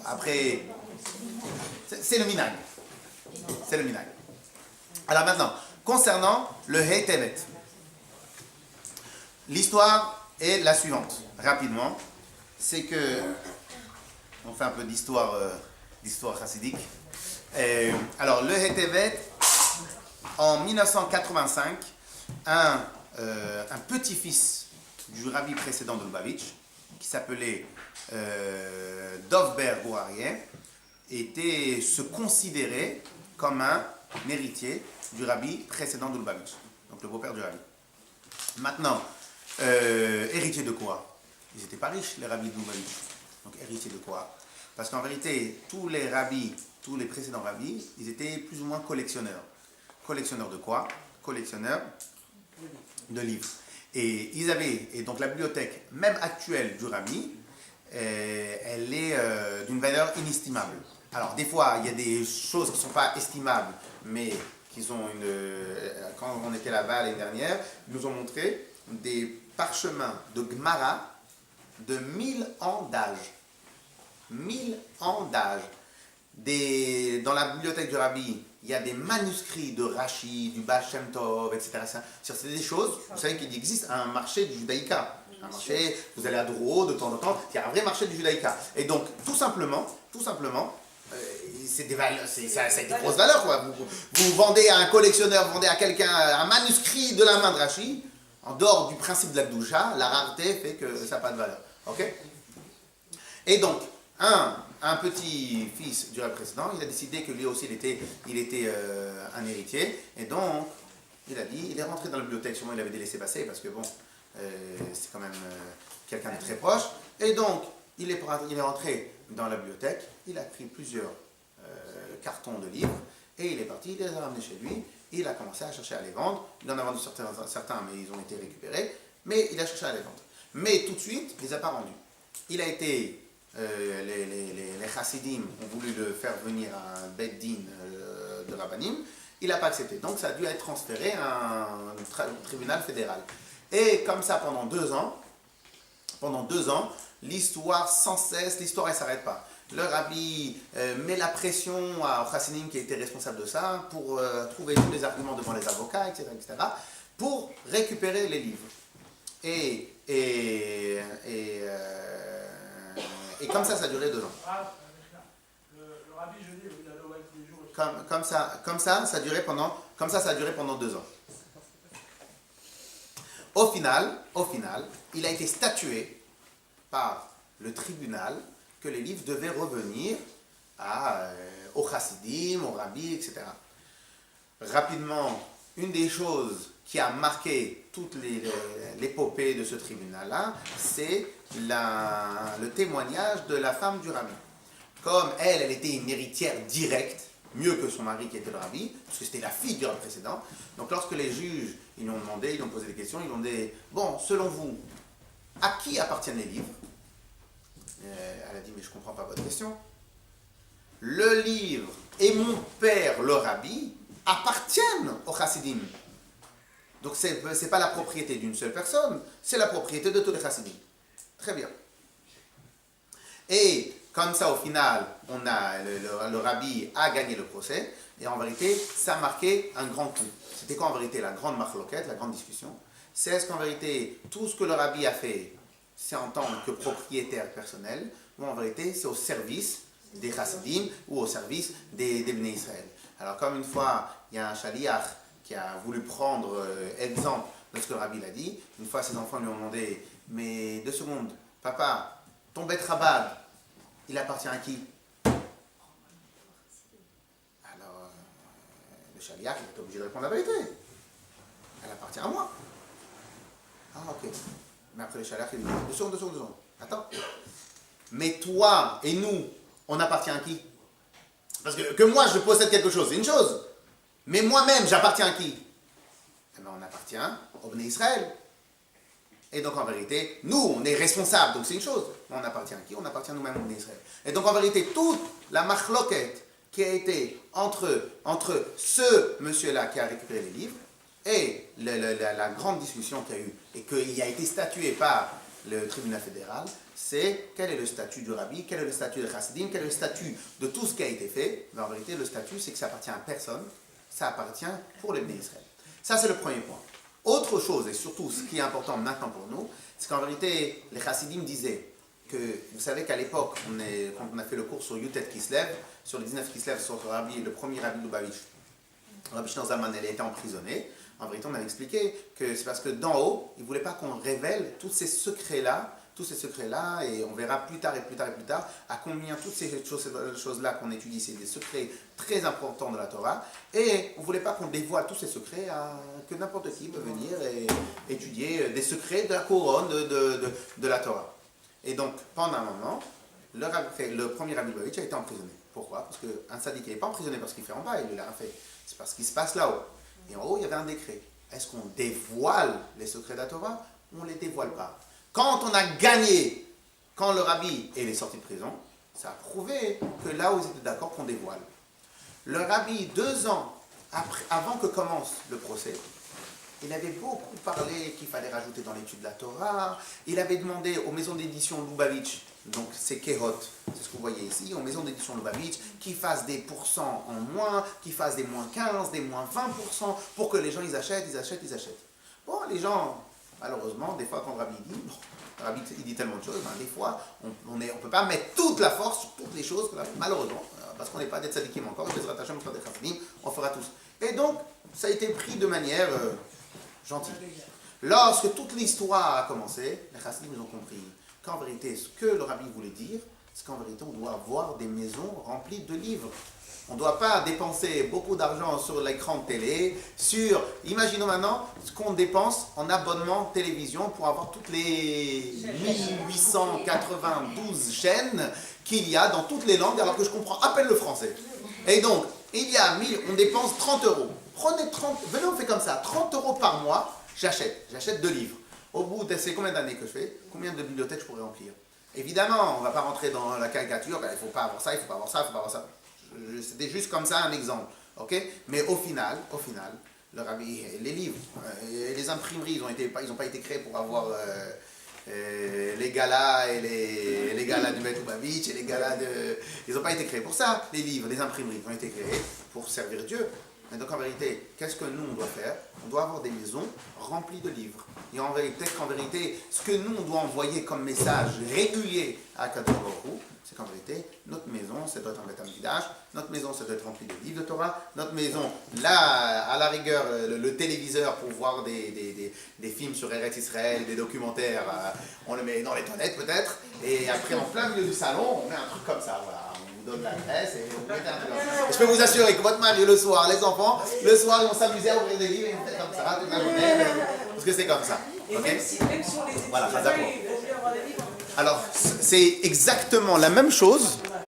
Après, c'est le minag. C'est le minag. Alors maintenant, concernant le Hei Tevet, l'histoire est la suivante, rapidement. C'est que, on fait un peu d'histoire chassidique. Alors, le Hei Tevet, en 1985, un petit-fils du rabbi précédent de Lubavitch, qui s'appelait Dov Ber Gourarieh, se considérait comme un héritier du rabbi précédent de Lubavitch, donc le beau-père du rabbi. Maintenant, héritier de quoi? Ils n'étaient pas riches, les rabbis de Lubavitch. Donc héritier de quoi? Parce qu'en vérité, tous les rabbis, tous les précédents rabbis, ils étaient plus ou moins collectionneurs. Collectionneurs de quoi? Collectionneurs de livres. Et donc la bibliothèque, même actuelle du rabbi, elle est d'une valeur inestimable. Alors des fois, il y a des choses qui ne sont pas estimables, mais qui ont quand on était là-bas l'année dernière, ils nous ont montré des parchemins de Gemara de 1000 ans d'âge. 1000 ans d'âge. Dans la bibliothèque du rabbi, il y a des manuscrits de Rashi, du Baal Shem Tov, etc. C'est des choses, vous savez qu'il existe un marché du judaïka. Un marché, vous allez à Drouot de temps en temps, il y a un vrai marché du judaïka. Et donc, tout simplement, c'est des valeurs, ça a des grosses valeurs, quoi. Vous vendez à un collectionneur, vous vendez à quelqu'un un manuscrit de la main de Rashi, en dehors du principe de la Kedusha, la rareté fait que ça n'a pas de valeur. Ok? Et donc, un petit-fils du rabbi précédent, il a décidé que lui aussi, il était un héritier, et donc, il est rentré dans la bibliothèque, sûrement il avait délaissé passer, parce que bon, c'est quand même quelqu'un de très proche, et donc, il est rentré dans la bibliothèque, il a pris plusieurs cartons de livres, et il est parti, il les a ramenés chez lui, il a commencé à chercher à les vendre, il en a vendu certains, mais ils ont été récupérés, mais il a cherché à les vendre. Mais tout de suite, il ne les a pas vendus. Il a été... les chassidim ont voulu le faire venir à un bed din de Rabbanim, il n'a pas accepté. Donc ça a dû être transféré à un tribunal fédéral. Et comme ça, pendant 2 ans, l'histoire sans cesse, l'histoire elle ne s'arrête pas. Le rabbi met la pression au chassidim qui était responsable de ça pour trouver tous les arguments devant les avocats, etc., pour récupérer les livres. Et comme ça a duré 2 ans. Le rabbi, je dis, il allait au tous les jours. Comme ça a duré pendant 2 ans. Au final, il a été statué par le tribunal que les livres devaient revenir aux chassidim, aux rabbis, etc. Rapidement, une des choses qui a marqué toute l'épopée de ce tribunal-là, c'est le témoignage de la femme du rabbi. Comme elle était une héritière directe, mieux que son mari qui était le rabbi, parce que c'était la fille du rabbi précédent. Donc lorsque les juges, ils lui ont posé des questions, ils ont dit, bon, selon vous, à qui appartiennent les livres? Elle a dit, mais je ne comprends pas votre question. Le livre et mon père, le rabbi, appartiennent aux chassidim. Donc ce n'est pas la propriété d'une seule personne, c'est la propriété de tous les chassidim. Très bien. Et comme ça, au final, le rabbi a gagné le procès, et en vérité, ça marquait un grand coup. C'était quoi en vérité la grande marloquette, la grande discussion? C'est est-ce qu'en vérité, tout ce que le rabbi a fait, c'est en tant que propriétaire personnel, ou en vérité, c'est au service des chassidim, ou au service des Bnei Israël. Alors comme une fois, il y a un shaliach qui a voulu prendre exemple de ce que le rabbi l'a dit. Une fois, ses enfants lui ont demandé, mais 2 secondes, papa, ton Bet Rabad, il appartient à qui? Alors, le shaliach, il était obligé de répondre la vérité. Elle appartient à moi. Ah, ok. Mais après, le shaliach, il dit, 2 secondes. Attends. Mais toi et nous, on appartient à qui? Parce que moi, je possède quelque chose, c'est une chose. Mais moi-même, j'appartiens à qui? Eh bien, on appartient au Bnei Israël. Et donc, en vérité, nous, on est responsables, donc c'est une chose. Mais on appartient à qui? On appartient nous-mêmes au Bnei Israël. Et donc, en vérité, toute la machloket qui a été entre ce monsieur-là qui a récupéré les livres et la grande discussion qu'il y a eu, et qui a été statuée par le tribunal fédéral, c'est quel est le statut du rabbi, quel est le statut de chassidim, quel est le statut de tout ce qui a été fait. Mais en vérité, le statut, c'est que ça appartient à personne, ça appartient pour les bénis Israël. Ça, c'est le premier point. Autre chose, et surtout ce qui est important maintenant pour nous, c'est qu'en vérité, les chassidim disaient que, vous savez qu'à l'époque, quand on a fait le cours sur Yutet Kislev, sur les 19 Kislev, sur le premier rabbi Lubavitch, Rabbi Shneur Zalman, elle a été emprisonnée. En vérité, on a expliqué que c'est parce que d'en haut, ils ne voulaient pas qu'on révèle tous ces secrets-là, et on verra plus tard, à combien toutes ces choses-là qu'on étudie, c'est des secrets très importants de la Torah, et on ne voulait pas qu'on dévoile tous ces secrets que n'importe qui peut venir et étudier des secrets de la couronne de la Torah. Et donc, pendant un moment, le premier Rabbi Lubavitch a été emprisonné. Pourquoi? Parce qu'un sadique n'est pas emprisonné parce qu'il fait en bas, il l'a fait. C'est parce qu'il se passe là-haut. Et en haut, il y avait un décret. Est-ce qu'on dévoile les secrets de la Torah ou on ne les dévoile pas? Quand on a gagné, quand le rabbi est sorti de prison, ça a prouvé que là où ils étaient d'accord qu'on dévoile. Le rabbi, 2 ans avant que commence le procès, il avait beaucoup parlé qu'il fallait rajouter dans l'étude de la Torah. Il avait demandé aux maisons d'édition Lubavitch, donc c'est Kehot, c'est ce que vous voyez ici, aux maisons d'édition Lubavitch, qu'ils fassent des pourcents en moins, qu'ils fassent des moins 15, des moins 20%, pour que les gens ils achètent. Bon, les gens, malheureusement, des fois quand le rabbi dit, le rabbi il dit tellement de choses, des fois on ne peut pas mettre toute la force sur toutes les choses, malheureusement, parce qu'on n'est pas des tzadikim encore, on fera tous. Et donc, ça a été pris de manière gentille. Lorsque toute l'histoire a commencé, les chassidim ont compris qu'en vérité, ce que le rabbi voulait dire, c'est qu'en vérité, on doit avoir des maisons remplies de livres. On ne doit pas dépenser beaucoup d'argent sur l'écran de télé, imaginons maintenant ce qu'on dépense en abonnement télévision pour avoir toutes les 1892 chaînes qu'il y a dans toutes les langues, alors que je comprends à peine le français. Et donc, on dépense 30 euros. Prenez 30, venez, on fait comme ça, 30 euros par mois, j'achète 2 livres. Au bout de c'est combien d'années que je fais, combien de bibliothèques je pourrais remplir? Évidemment, on ne va pas rentrer dans la caricature, il ne faut pas avoir ça, il ne faut pas avoir ça, il ne faut pas avoir ça. C'était juste comme ça un exemple, ok? Mais au final, le rabbi, les livres, les imprimeries, ils n'ont pas été créés pour avoir les galas et les galas du Beit Lubavitch et les galas de... Ils n'ont pas été créés pour ça, les livres, les imprimeries, ils ont été créés pour servir Dieu. Mais donc en vérité, qu'est-ce que nous on doit faire? On doit avoir des maisons remplies de livres. Et peut-être qu'en vérité, ce que nous on doit envoyer comme message régulier à Kadosh Baruch Hu, c'est qu'en vérité, notre maison, ça doit être un Beit Hamikdash, notre maison, ça doit être rempli de livres de Torah, notre maison, là, à la rigueur, le téléviseur pour voir des films sur Eretz Israël, des documentaires, on le met dans les toilettes peut-être, et après en plein milieu du salon, on met un truc comme ça, voilà. Donne l'adresse et vous mettez un truc. Je peux vous assurer que votre mari le soir, les enfants, le soir ils vont s'amuser à ouvrir des livres et ils vont faire comme ça toute la journée, parce que c'est comme ça. Et même sur les voilà, il vaut mieux avoir des livres. Alors c'est exactement la même chose